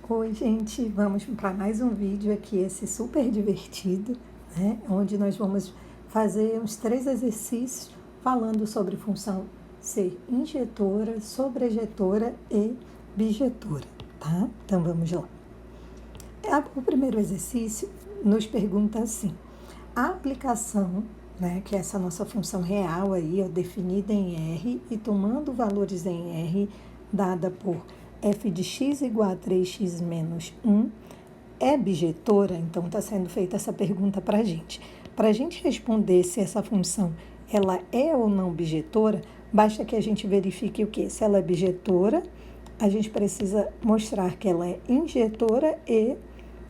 Oi, gente, vamos para mais um vídeo aqui, esse super divertido, né? Onde nós vamos fazer uns 3 exercícios falando sobre função ser injetora, sobrejetora e bijetora, tá? Então vamos lá. O primeiro exercício nos pergunta assim: a aplicação, né, que é essa nossa função real aí, ó, definida em R e tomando valores em R, dada por f de x igual a 3x menos 1, é bijetora? Então, está sendo feita essa pergunta para a gente. Para a gente responder se essa função ela é ou não bijetora, basta que a gente verifique o quê? Se ela é bijetora, a gente precisa mostrar que ela é injetora e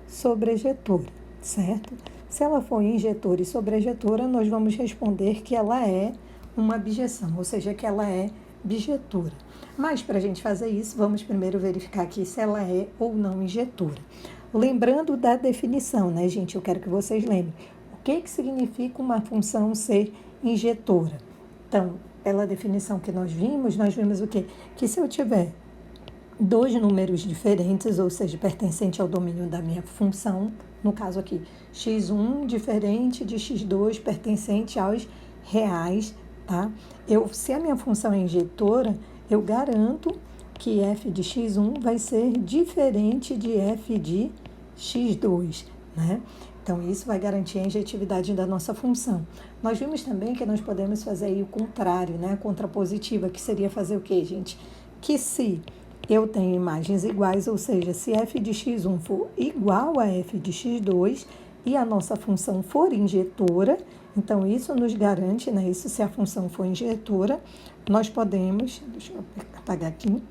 sobrejetora, certo? Se ela for injetora e sobrejetora, nós vamos responder que ela é uma bijeção, ou seja, que ela é bijetora. Mas, para a gente fazer isso, vamos primeiro verificar aqui se ela é ou não injetora. Lembrando da definição, né, gente? Eu quero que vocês lembrem. O que significa uma função ser injetora? Então, pela definição que nós vimos o quê? Que se eu tiver dois números diferentes, ou seja, pertencente ao domínio da minha função, no caso aqui, x1 diferente de x2 pertencente aos reais, tá? Se a minha função é injetora, eu garanto que f de x1 vai ser diferente de f de x2, né? Então, isso vai garantir a injetividade da nossa função. Nós vimos também que nós podemos fazer aí o contrário, né? A contrapositiva, que seria fazer o quê, gente? Que se eu tenho imagens iguais, ou seja, se f de x1 for igual a f de x2 e a nossa função for injetora, então isso nos garante, né? Isso se a função for injetora, nós podemos, deixa eu apagar aqui,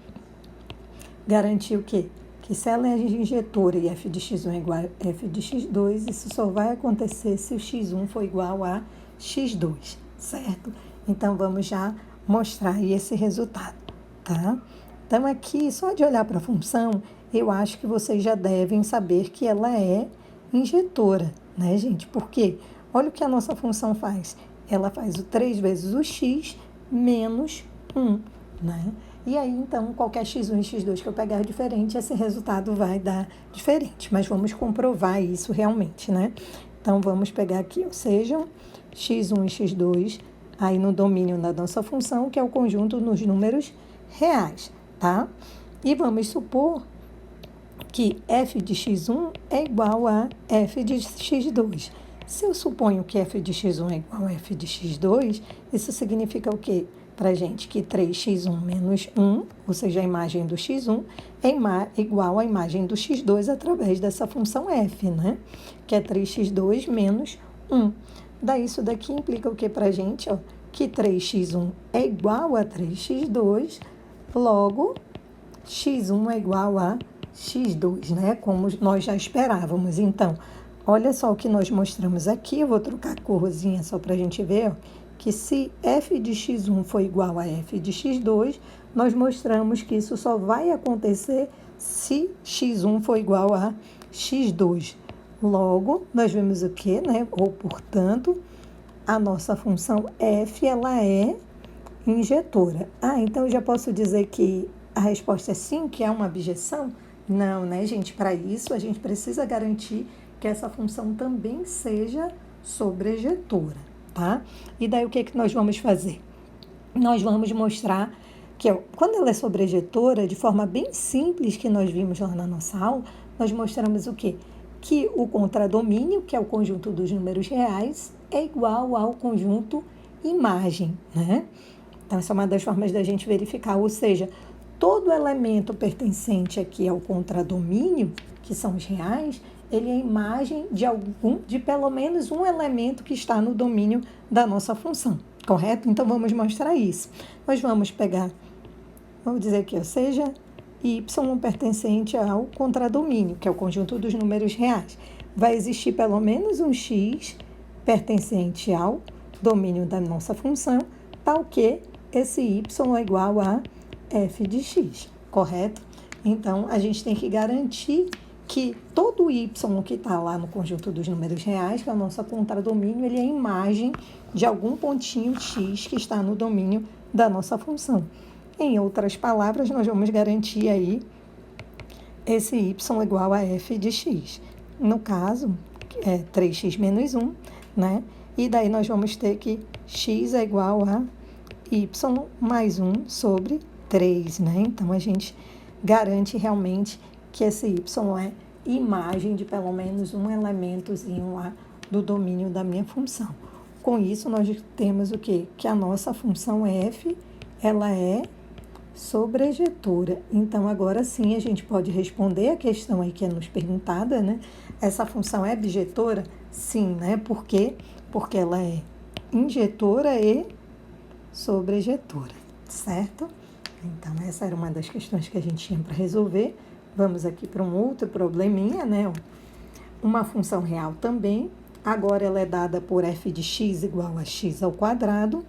garantir o quê? Que se ela é injetora e f de x1 é igual a f de x2, isso só vai acontecer se o x1 for igual a x2, certo? Então, vamos já mostrar aí esse resultado, tá? Então, aqui, só de olhar para a função, eu acho que vocês já devem saber que ela é injetora, né, gente? Por quê? Olha o que a nossa função faz. Ela faz o 3 vezes o x menos 1, né? E aí, então, qualquer x1 e x2 que eu pegar diferente, esse resultado vai dar diferente. Mas vamos comprovar isso realmente, né? Então, vamos pegar aqui, ou seja, x1 e x2, aí no domínio da nossa função, que é o conjunto nos números reais, tá? E vamos supor que f de x1 é igual a f de x2. Se eu suponho que f de x1 é igual a f de x2, isso significa o quê? Para a gente que 3x1 menos 1, ou seja, a imagem do x1, é igual à imagem do x2 através dessa função f, né? Que é 3x2 menos 1. Daí, isso daqui implica o quê para a gente? Ó, que 3x1 é igual a 3x2, logo, x1 é igual a x2, né? Como nós já esperávamos. Então, olha só o que nós mostramos aqui. Eu vou trocar a corzinha só para a gente ver, ó, que se f de x1 for igual a f de x2, nós mostramos que isso só vai acontecer se x1 for igual a x2. Logo, nós vemos o quê, né? Ou, portanto, a nossa função f, ela é injetora. Então eu já posso dizer que a resposta é sim, que é uma bijeção? Não, né, gente? Para isso, a gente precisa garantir que essa função também seja sobrejetora, tá? E daí, o que nós vamos fazer? Nós vamos mostrar que, quando ela é sobrejetora, de forma bem simples, que nós vimos lá na nossa aula, nós mostramos o quê? Que o contradomínio, que é o conjunto dos números reais, é igual ao conjunto imagem, né? Então, essa é uma das formas da gente verificar, ou seja, todo elemento pertencente aqui ao contradomínio, que são os reais, ele é imagem de pelo menos um elemento que está no domínio da nossa função, correto? Então, vamos mostrar isso. Nós vamos pegar, vamos dizer aqui, ou seja, y pertencente ao contradomínio, que é o conjunto dos números reais. Vai existir pelo menos um x pertencente ao domínio da nossa função, tal que esse y é igual a f de x, correto? Então, a gente tem que garantir que todo y que está lá no conjunto dos números reais, que é o nosso contradomínio, ele é imagem de algum pontinho x que está no domínio da nossa função. Em outras palavras, nós vamos garantir aí esse y igual a f de x. No caso, é 3x menos 1, né? E daí nós vamos ter que x é igual a y mais 1 sobre 3, né? Então, a gente garante realmente que esse y é imagem de pelo menos um elementozinho lá do domínio da minha função. Com isso, nós temos o quê? Que a nossa função f, ela é sobrejetora. Então, agora sim, a gente pode responder a questão aí que é nos perguntada, né? Essa função é bijetora? Sim, né? Por quê? Porque ela é injetora e sobrejetora, certo? Então, essa era uma das questões que a gente tinha para resolver. Vamos aqui para um outro probleminha, né? Uma função real também. Agora, ela é dada por f de x igual a x ao quadrado.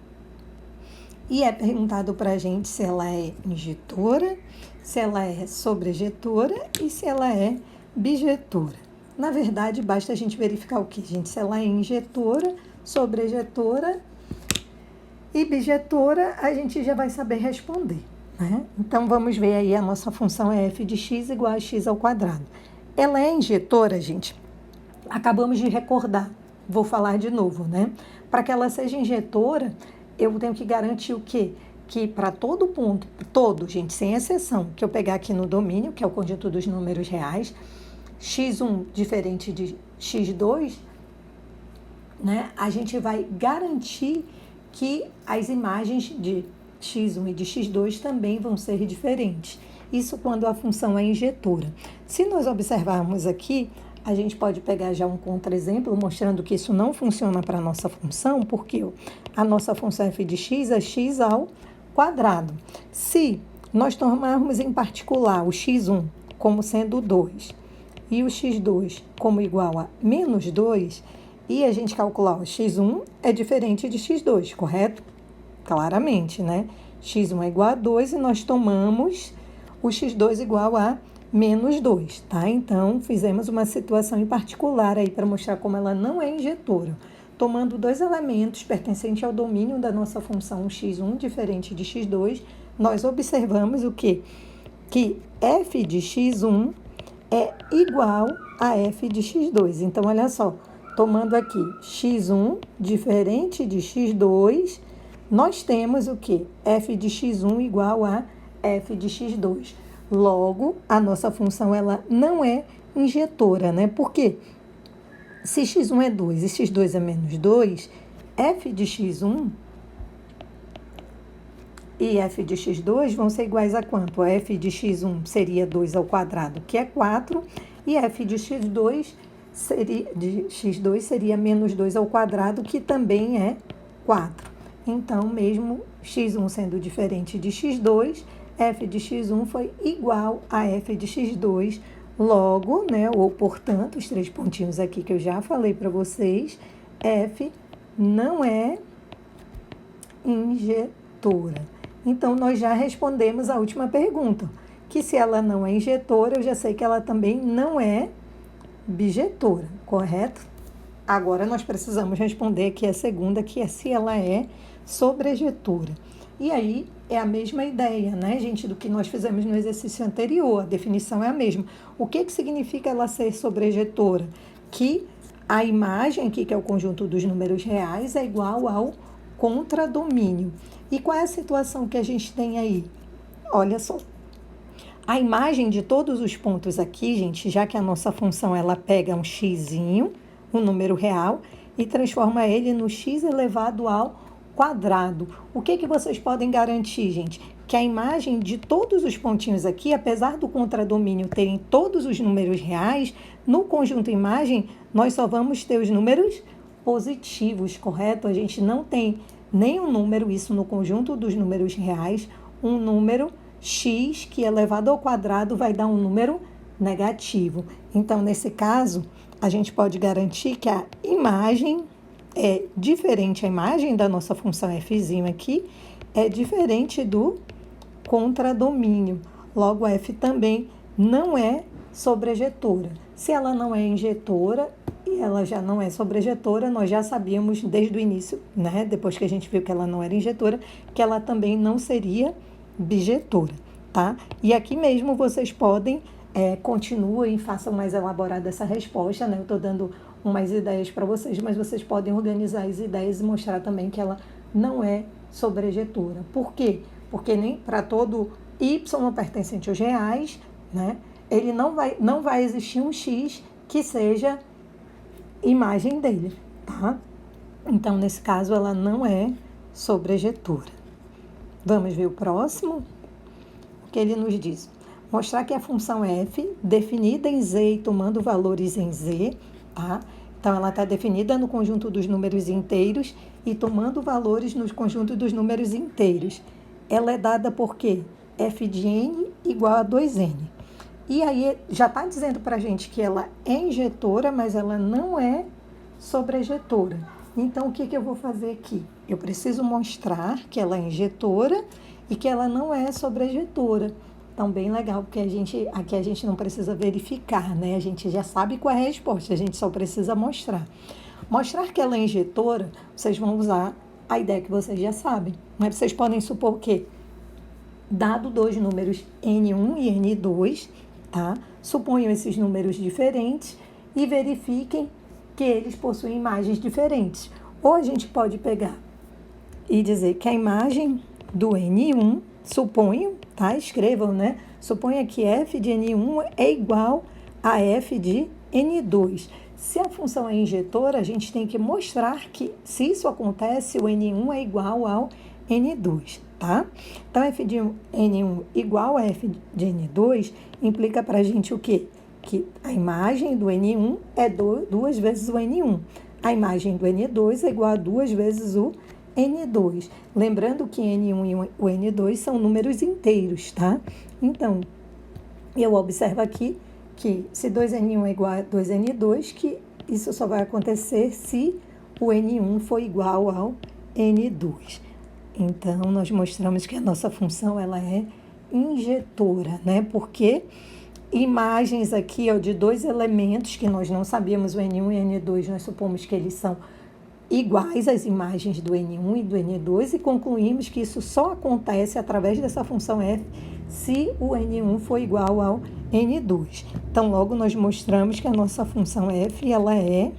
E é perguntado para a gente se ela é injetora, se ela é sobrejetora e se ela é bijetora. Na verdade, basta a gente verificar o quê, gente? Se ela é injetora, sobrejetora e bijetora, a gente já vai saber responder, né? Então, vamos ver aí, a nossa função é f de x igual a x ao quadrado. Ela é injetora, gente? Acabamos de recordar, vou falar de novo, né? Para que ela seja injetora, eu tenho que garantir o quê? Que para todo ponto, todo, gente, sem exceção, que eu pegar aqui no domínio, que é o conjunto dos números reais, x1 diferente de x2, né? A gente vai garantir que as imagens de x1 e de x2 também vão ser diferentes. Isso quando a função é injetora. Se nós observarmos aqui, a gente pode pegar já um contra-exemplo mostrando que isso não funciona para a nossa função, porque a nossa função f de x é x ao quadrado. Se nós tomarmos em particular o x1 como sendo 2 e o x2 como igual a menos 2, e a gente calcular o x1 é diferente de x2, correto? Claramente, né? x1 é igual a 2 e nós tomamos o x2 igual a menos 2, tá? Então, fizemos uma situação em particular aí para mostrar como ela não é injetora. Tomando dois elementos pertencentes ao domínio da nossa função x1 diferente de x2, nós observamos o quê? Que f de x1 é igual a f de x2. Então, olha só, tomando aqui x1 diferente de x2, nós temos o quê? F de x1 igual a f de x2. Logo, a nossa função ela não é injetora, né? Por quê? Se x1 é 2 e x2 é menos 2, f de x1 e f de x2 vão ser iguais a quanto? A f de x1 seria 2 ao quadrado, que é 4, e f de x2 seria menos 2 ao quadrado, que também é 4. Então, mesmo x1 sendo diferente de x2, f de x1 foi igual a f de x2. Logo, né, ou portanto, os três pontinhos aqui que eu já falei para vocês, f não é injetora. Então, nós já respondemos a última pergunta, que se ela não é injetora, eu já sei que ela também não é bijetora, correto? Agora, nós precisamos responder aqui a segunda, que é se ela é sobrejetora. E aí, é a mesma ideia, né, gente, do que nós fizemos no exercício anterior. A definição é a mesma. O que significa ela ser sobrejetora? Que a imagem aqui, que é o conjunto dos números reais, é igual ao contradomínio. E qual é a situação que a gente tem aí? Olha só. A imagem de todos os pontos aqui, gente, já que a nossa função ela pega um xzinho, um número real, e transforma ele no x elevado ao quadrado. O que vocês podem garantir, gente? Que a imagem de todos os pontinhos aqui, apesar do contradomínio terem todos os números reais, no conjunto imagem, nós só vamos ter os números positivos, correto? A gente não tem nenhum número, isso no conjunto dos números reais, um número x que elevado ao quadrado vai dar um número negativo. Então, nesse caso, a gente pode garantir que a imagem é diferente, a imagem da nossa função fzinho aqui é diferente do contradomínio. Logo, a f também não é sobrejetora. Se ela não é injetora e ela já não é sobrejetora, nós já sabíamos desde o início, né? Depois que a gente viu que ela não era injetora, que ela também não seria bijetora, tá? E aqui mesmo vocês podem continuem e façam mais elaborada essa resposta, né? Eu estou dando umas ideias para vocês, mas vocês podem organizar as ideias e mostrar também que ela não é sobrejetora. Por quê? Porque nem para todo y pertencente aos reais, né? Ele não vai existir um x que seja imagem dele, tá? Então, nesse caso, ela não é sobrejetora. Vamos ver o próximo? O que ele nos diz? Mostrar que a função f, definida em z e tomando valores em z, tá? Então, ela está definida no conjunto dos números inteiros e tomando valores no conjunto dos números inteiros. Ela é dada por quê? F de n igual a 2n. E aí, já está dizendo para a gente que ela é injetora, mas ela não é sobrejetora. Então, o que eu vou fazer aqui? Eu preciso mostrar que ela é injetora e que ela não é sobrejetora. Então, bem legal, porque aqui a gente não precisa verificar, né? A gente já sabe qual é a resposta, a gente só precisa mostrar. Mostrar que ela é injetora, vocês vão usar a ideia que vocês já sabem. Mas vocês podem supor que, dado dois números N1 e N2, tá? Suponham esses números diferentes e verifiquem que eles possuem imagens diferentes. Ou a gente pode pegar e dizer que a imagem do N1, suponham, tá? Escrevam, né? Suponha que f de N1 é igual a f de N2. Se a função é injetora, a gente tem que mostrar que, se isso acontece, o N1 é igual ao N2, tá? Então, f de N1 igual a f de N2 implica para a gente o quê? Que a imagem do N1 é duas vezes o N1. A imagem do N2 é igual a duas vezes o N2. Lembrando que N1 e o N2 são números inteiros, tá? Então, eu observo aqui que se 2N1 é igual a 2N2, que isso só vai acontecer se o N1 for igual ao N2. Então, nós mostramos que a nossa função ela é injetora, né? Porque imagens aqui, ó, de dois elementos que nós não sabíamos, o N1 e N2, nós supomos que eles são iguais às imagens do N1 e do N2 e concluímos que isso só acontece através dessa função f se o N1 for igual ao N2. Então, logo nós mostramos que a nossa função f ela é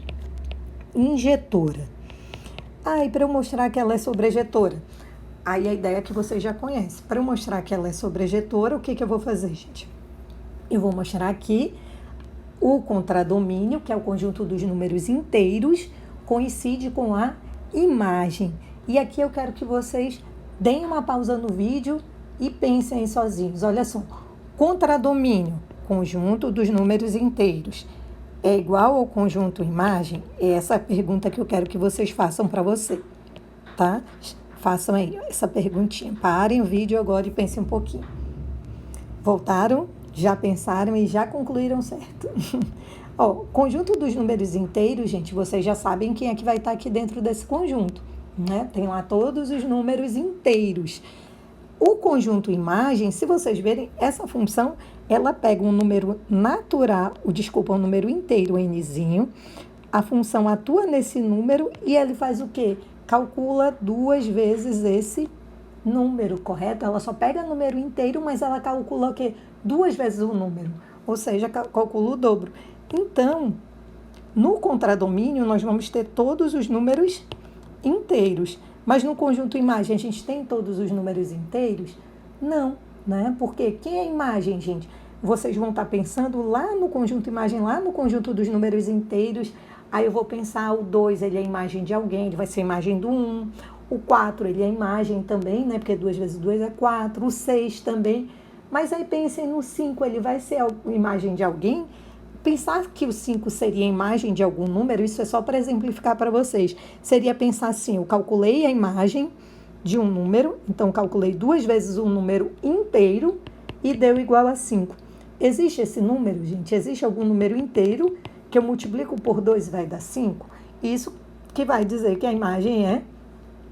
injetora. E para eu mostrar que ela é sobrejetora, aí a ideia que vocês já conhecem. Para eu mostrar que ela é sobrejetora, o que eu vou fazer, gente? Eu vou mostrar aqui o contradomínio, que é o conjunto dos números inteiros, coincide com a imagem. E aqui eu quero que vocês deem uma pausa no vídeo e pensem aí sozinhos. Olha só, contradomínio, conjunto dos números inteiros, é igual ao conjunto imagem? É essa a pergunta que eu quero que vocês façam para você, tá? Façam aí essa perguntinha. Parem o vídeo agora e pensem um pouquinho. Voltaram? Já pensaram e já concluíram certo? Ó, conjunto dos números inteiros, gente, vocês já sabem quem é que vai estar aqui dentro desse conjunto, né? Tem lá todos os números inteiros. O conjunto imagem, se vocês verem, essa função, ela pega um número natural, um número inteiro, nzinho, a função atua nesse número e ele faz o quê? Calcula duas vezes esse número, correto? Ela só pega o número inteiro, mas ela calcula o quê? Duas vezes o número, ou seja, calcula o dobro. Então, no contradomínio, nós vamos ter todos os números inteiros. Mas no conjunto imagem, a gente tem todos os números inteiros? Não, né? Porque quem é imagem, gente? Vocês vão estar pensando lá no conjunto imagem, lá no conjunto dos números inteiros. Aí eu vou pensar, o 2, ele é a imagem de alguém, ele vai ser a imagem do 1. O 4, ele é a imagem também, né? Porque 2 vezes 2 é 4. O 6 também. Mas aí pensem no 5, ele vai ser a imagem de alguém? Pensar que o 5 seria a imagem de algum número, isso é só para exemplificar para vocês. Seria pensar assim, eu calculei a imagem de um número, então calculei duas vezes um número inteiro e deu igual a 5. Existe esse número, gente? Existe algum número inteiro que eu multiplico por 2 vai dar 5? Isso que vai dizer que a imagem é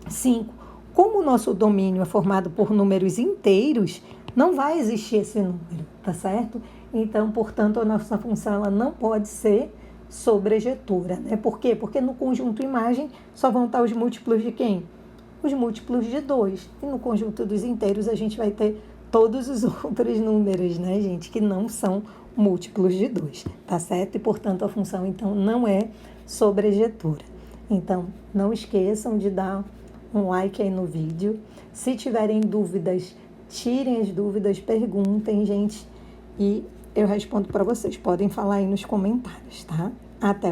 5. Como o nosso domínio é formado por números inteiros, não vai existir esse número, tá certo? Então, portanto, a nossa função ela não pode ser sobrejetora, né? Por quê? Porque no conjunto imagem só vão estar os múltiplos de quem? Os múltiplos de 2. E no conjunto dos inteiros a gente vai ter todos os outros números, né, gente? Que não são múltiplos de 2, tá certo? E, portanto, a função, então, não é sobrejetora. Então, não esqueçam de dar um like aí no vídeo. Se tiverem dúvidas, tirem as dúvidas, perguntem, gente, e eu respondo para vocês. Podem falar aí nos comentários, tá? Até